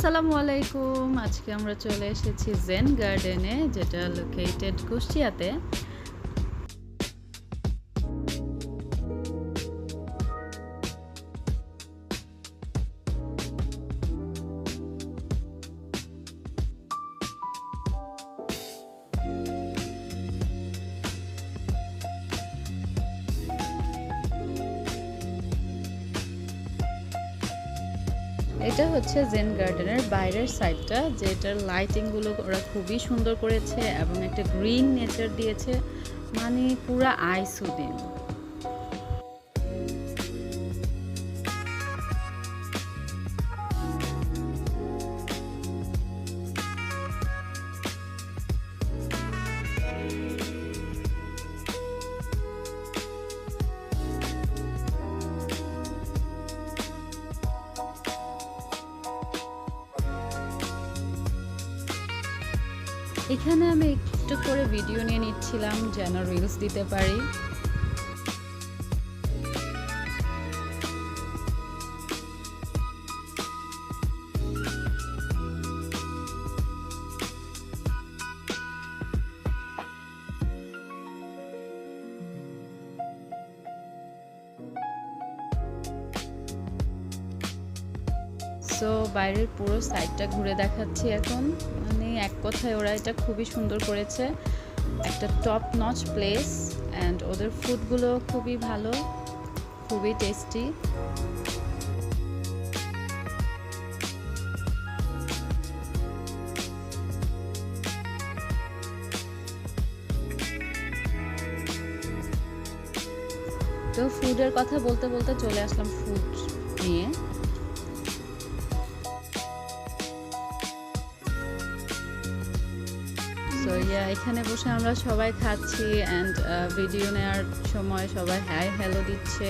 আসসালামু আলাইকুম। আজকে আমরা চলে এসেছি জেন গার্ডেনে, যেটা লোকেটেড কুষ্টিয়াতে। এটা হচ্ছে জেন গার্ডেনের বাইরের সাইডটা, যেটার লাইটিংগুলো ওরা খুবই সুন্দর করেছে এবং একটা গ্রিন নেচার দিয়েছে, মানে পুরা আই সুদিং। এখানে আমি একটু করে ভিডিও নিয়ে নিচ্ছিলাম যেন রিলস দিতে পারি। সো বাইরের পুরো সাইডটা ঘুরে দেখাচ্ছি এখন। মানে এক কথায় ওরা এটা খুবই সুন্দর করেছে, একটা টপ নচ প্লেস। অ্যান্ড ওদের ফুডগুলো খুবই ভালো, খুবই টেস্টি। তো ফুডের কথা বলতে বলতে চলে আসলাম ফুড নিয়ে। সো এখানে বসে আমরা সবাই খাচ্ছি অ্যান্ড ভিডিও নেওয়ার সময় সবাই হাই হ্যালো দিচ্ছে।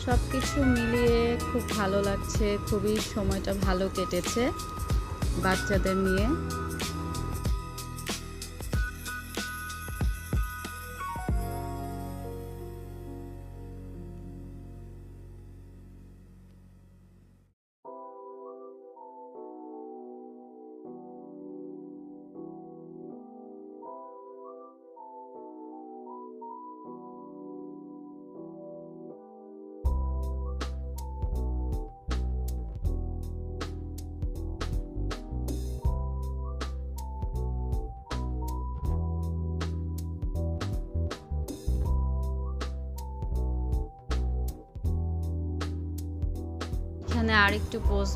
সব কিছু মিলিয়ে খুব ভালো লাগছে, খুবই সময়টা ভালো কেটেছে বাচ্চাদের নিয়ে। এখানে আরেকটু পোজ